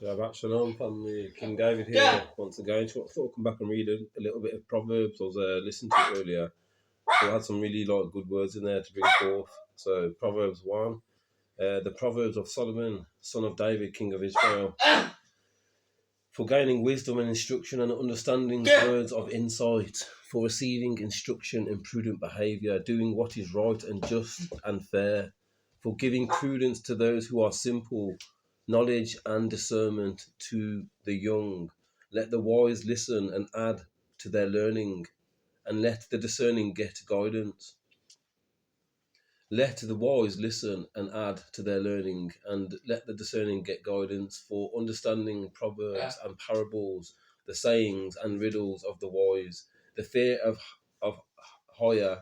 Shabbat Shalom, family. King David here once again. Thought I'd come back and read a little bit of Proverbs. I was listening to it earlier. So I had some really good words in there to bring forth. So Proverbs 1, the Proverbs of Solomon, son of David, king of Israel. For gaining wisdom and instruction and understanding words of insight, for receiving instruction in prudent behaviour, doing what is right and just and fair, for giving prudence to those who are simple, knowledge and discernment to the young. Let the wise listen and add to their learning, and let the discerning get guidance. Let the wise listen and add to their learning, and let the discerning get guidance, for understanding proverbs and parables, the sayings and riddles of the wise. The fear of hire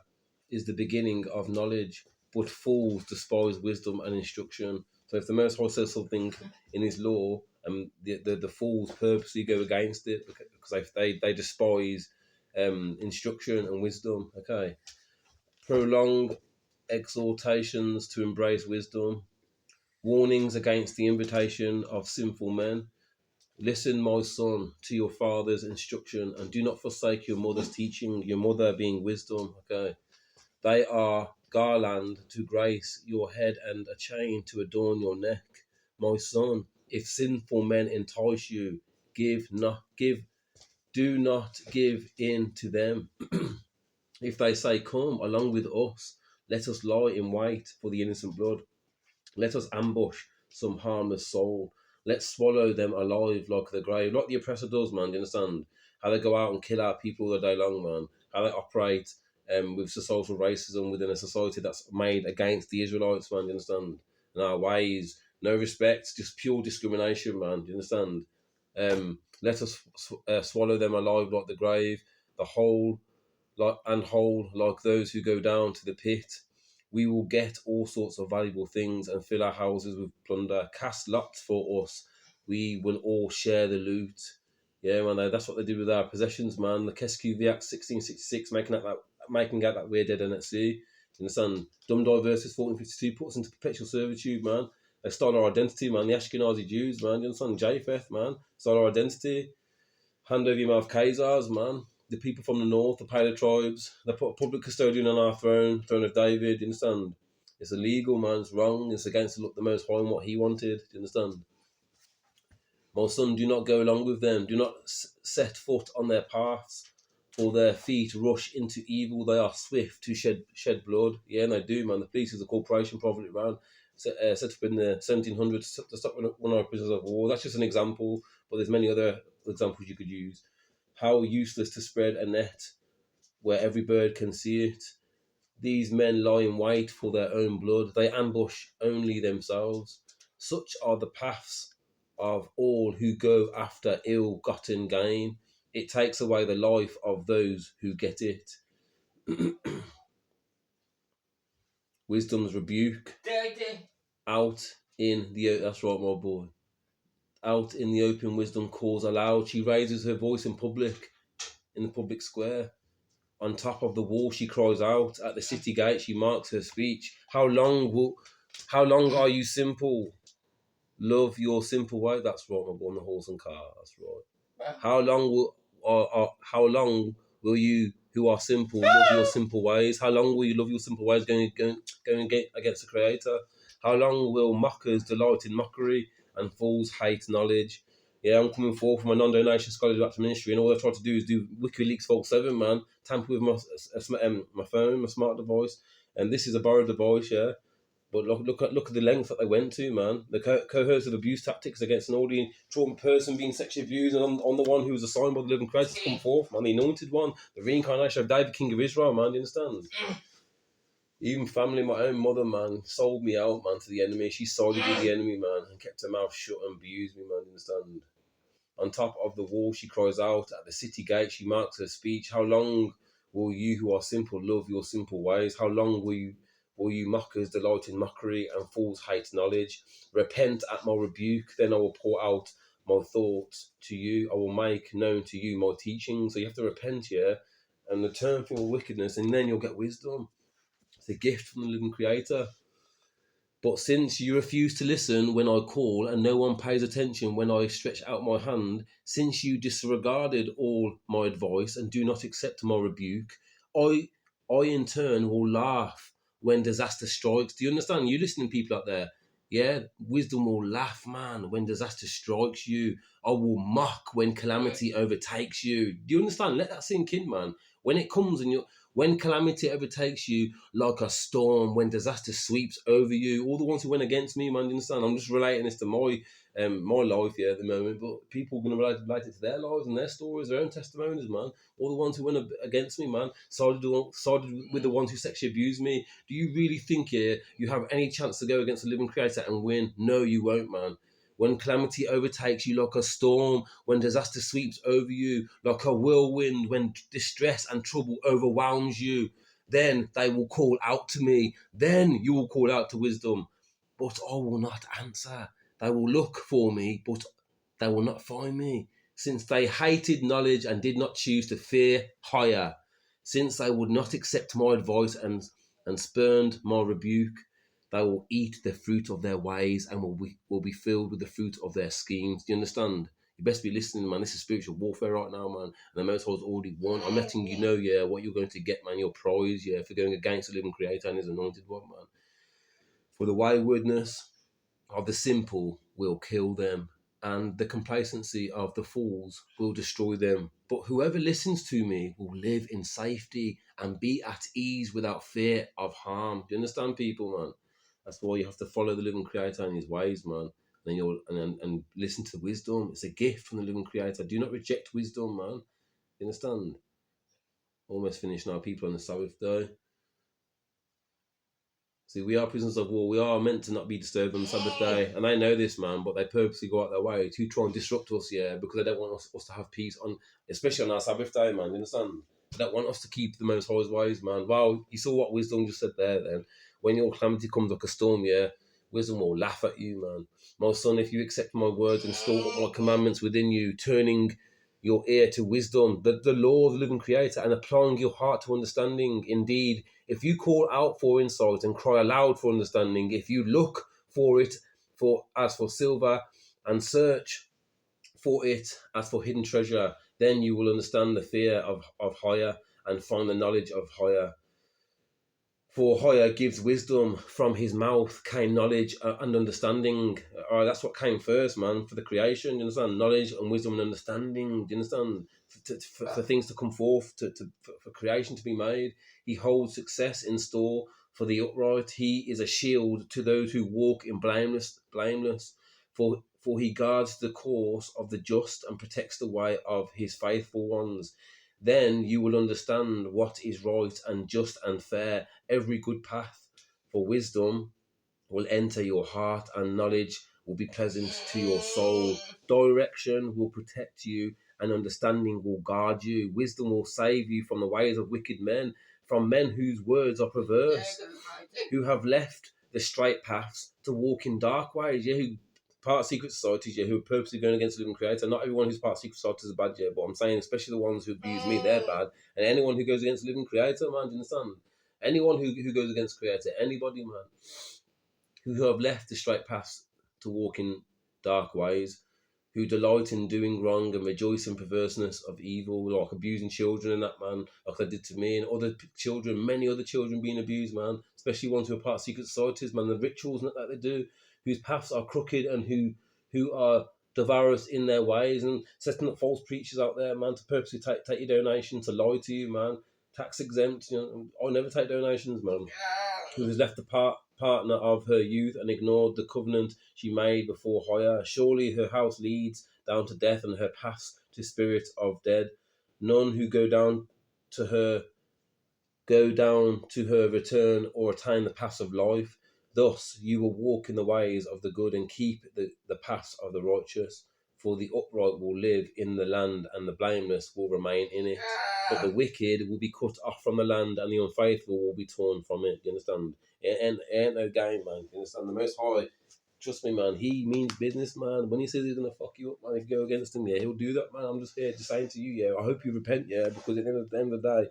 is the beginning of knowledge, but fools despise wisdom and instruction. So if the Most High says something in his law, and the fools purposely go against it because they despise instruction and wisdom. Okay. Prolong exhortations to embrace wisdom, warnings against the invitation of sinful men. Listen, my son, to your father's instruction, and do not forsake your mother's teaching, your mother being wisdom. Okay. They are garland to grace your head and a chain to adorn your neck. My son, if sinful men entice you, do not give in to them. If they say, come along with us, let us lie in wait for the innocent blood. Let us ambush some harmless soul. Let's swallow them alive like the grave, like the oppressor does, man. Do you understand? How they go out and kill our people all the day long, man. How they operate with societal racism within a society that's made against the Israelites, man. Do you understand? And our ways, no respect, just pure discrimination, man. Do you understand? Let us swallow them alive like the grave, the whole like those who go down to the pit. We will get all sorts of valuable things and fill our houses with plunder. Cast lots for us. We will all share the loot. Yeah, man, that's what they did with our possessions, man. The Kesku Act 1666, making out that we're dead and at sea. You understand? Dumdai versus 1452 puts us into perpetual servitude, man. They stole our identity, man. The Ashkenazi Jews, man. You understand? Japheth, man. Stole our identity. Hand over your mouth, Khazars, man. The people from the north, the Pale tribes, they put a public custodian on our throne of David, you understand? It's illegal, man, it's wrong, it's against the Most High and what he wanted, do you understand? My son, do not go along with them, do not set foot on their paths, for their feet rush into evil, they are swift to shed blood. Yeah, and they do, man. The police is a corporation profiting around, set up in the 1700s to stop one of our prisoners of war. That's just an example, but there's many other examples you could use. How useless to spread a net where every bird can see it. These men lie in wait for their own blood. They ambush only themselves. Such are the paths of all who go after ill-gotten gain. It takes away the life of those who get it. Wisdom's rebuke. That's right, my boy. Out in the open, wisdom calls aloud. She raises her voice in the public square. On top of the wall, she cries out. At the city gate, she marks her speech. How long are you simple? Love your simple way. That's right, my boy, on the horse and car. That's right. How long will you who are simple love your simple ways? How long will you love your simple ways going against the Creator? How long will mockers delight in mockery and fools hate knowledge? Yeah, I'm coming forth from a non-donation scholarly back to ministry, and all I've tried to do is do WikiLeaks Vault 7, man. Tamper with my phone, my smart device, and this is a borrowed device, yeah. But look at the length that they went to, man. The coercive abuse tactics against an already trauma person being sexually abused, and on the one who was assigned by the living Christ to come forth, man. The anointed one, the reincarnation of David, King of Israel, man. Do you understand? Even family, my own mother, man, sold me out, man, to the enemy. She sided with the enemy, man, and kept her mouth shut and abused me, man. Do you understand? On top of the wall, she cries out. At the city gate, she marks her speech. How long will you who are simple love your simple ways? How long will you mockers delight in mockery and fools hate knowledge? Repent at my rebuke, then I will pour out my thoughts to you. I will make known to you my teaching. So you have to repent, yeah, and return from your wickedness, and then you'll get wisdom. It's a gift from the living Creator. But since you refuse to listen when I call and no one pays attention when I stretch out my hand, since you disregarded all my advice and do not accept my rebuke, I I in turn will laugh when disaster strikes. Do you understand? You listening people out there, yeah, wisdom will laugh, man, when disaster strikes you. I will mock when calamity overtakes you. Do you understand? Let that sink in, man. When it comes and you when calamity overtakes you like a storm, when disaster sweeps over you, all the ones who went against me, man, you understand? I'm just relating this to my life, yeah, at the moment. But people are going to relate it to their lives and their stories, their own testimonies, man. All the ones who went against me, man, sided with the ones who sexually abused me. Do you really think, yeah, you have any chance to go against the living creator and win? No, you won't, man. When calamity overtakes you like a storm, when disaster sweeps over you like a whirlwind, when distress and trouble overwhelms you, then they will call out to me. Then you will call out to wisdom, but I will not answer. They will look for me, but they will not find me, since they hated knowledge and did not choose to fear higher, since they would not accept my advice and spurned my rebuke. They will eat the fruit of their ways and will be filled with the fruit of their schemes. Do you understand? You best be listening, man. This is spiritual warfare right now, man. And the Most High's already won. I'm letting you know, yeah, what you're going to get, man. Your prize, yeah, for going against the living creator and his anointed one, man. For the waywardness of the simple will kill them, and the complacency of the fools will destroy them. But whoever listens to me will live in safety and be at ease without fear of harm. Do you understand, people, man? That's why you have to follow the living creator and his ways, man. Then and listen to wisdom. It's a gift from the living creator. Do not reject wisdom, man. You understand? Almost finished now, people, on the Sabbath day. See, we are prisoners of war. We are meant to not be disturbed on the Sabbath day. And I know this, man, but they purposely go out their way to try and disrupt us, yeah, because they don't want us to have peace, on, especially on our Sabbath day, man. You understand? They don't want us to keep the Most High's ways, man. Wow, you saw what wisdom just said there, then. When your calamity comes like a storm, yeah, wisdom will laugh at you, man. My son, if you accept my words and store up my commandments within you, turning your ear to wisdom, the law of the living creator, and applying your heart to understanding, indeed, if you call out for insight and cry aloud for understanding, if you look for it for as for silver and search for it as for hidden treasure, then you will understand the fear of higher and find the knowledge of higher. For higher gives wisdom, from his mouth came knowledge and understanding. That's what came first, man, for the creation. You understand? Knowledge and wisdom and understanding. Do you understand? For things to come forth, for creation to be made. He holds success in store for the upright. He is a shield to those who walk in blameless. For he guards the course of the just and protects the way of his faithful ones. Then you will understand what is right and just and fair, every good path. For wisdom will enter your heart, and knowledge will be pleasant to your soul. Direction will protect you, and understanding will guard you. Wisdom will save you from the ways of wicked men, from men whose words are perverse, who have left the straight paths to walk in dark ways, yeah, who part of secret societies, yeah, who are purposely going against the living creator. Not everyone who's part of secret societies is bad, yeah, but I'm saying especially the ones who abuse me, they're bad. And anyone who goes against the living creator, man, do you understand? Anyone who goes against creator, anybody, man, who have left the straight paths to walk in dark ways, who delight in doing wrong and rejoice in perverseness of evil, like abusing children and that, man, like they did to me, and other children, many other children being abused, man, especially ones who are part of secret societies, man, the rituals and that they do, whose paths are crooked and who are devourers in their ways, and setting up false preachers out there, man, to purposely take your donation, to lie to you, man, tax exempt, you know, I never take donations, man. Who has left the partner of her youth and ignored the covenant she made before hire. Surely her house leads down to death, and her paths to spirits of dead. None who go down to her return or attain the paths of life. Thus you will walk in the ways of the good and keep the paths of the righteous. For the upright will live in the land, and the blameless will remain in it. But the wicked will be cut off from the land, and the unfaithful will be torn from it. Do you understand? It ain't no game, man. Do you understand? The Most High, trust me, man, he means business, man. When he says he's going to fuck you up, man, if you go against him, yeah, he'll do that, man. I'm just here just saying to you, yeah, I hope you repent, yeah, because at the end of the day,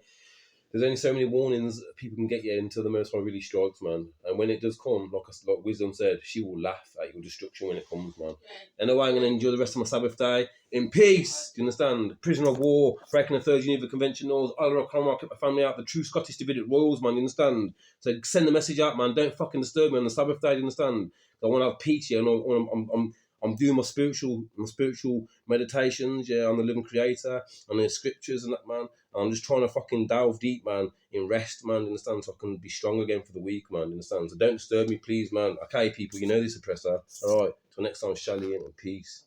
there's only so many warnings people can get you until the Most High really strikes, man. And when it does come, like Wisdom said, she will laugh at your destruction when it comes, man. Anyway, I'm going to enjoy the rest of my Sabbath day in peace. Do you understand? Prisoner of war, breaking the Third Geneva Convention laws, I'll keep my family out, the true Scottish Davidic royals, man. You understand? So send the message out, man. Don't fucking disturb me on the Sabbath day. Do you understand? I want to have peace, yeah. And I'm doing my spiritual meditations, yeah, on the living Creator, on the scriptures and that, man. And I'm just trying to fucking delve deep, man, in rest, man, you understand, so I can be strong again for the week, man, you understand. So don't disturb me, please, man. Okay, people, you know this, oppressor. All right, till next time, Shelly, and peace.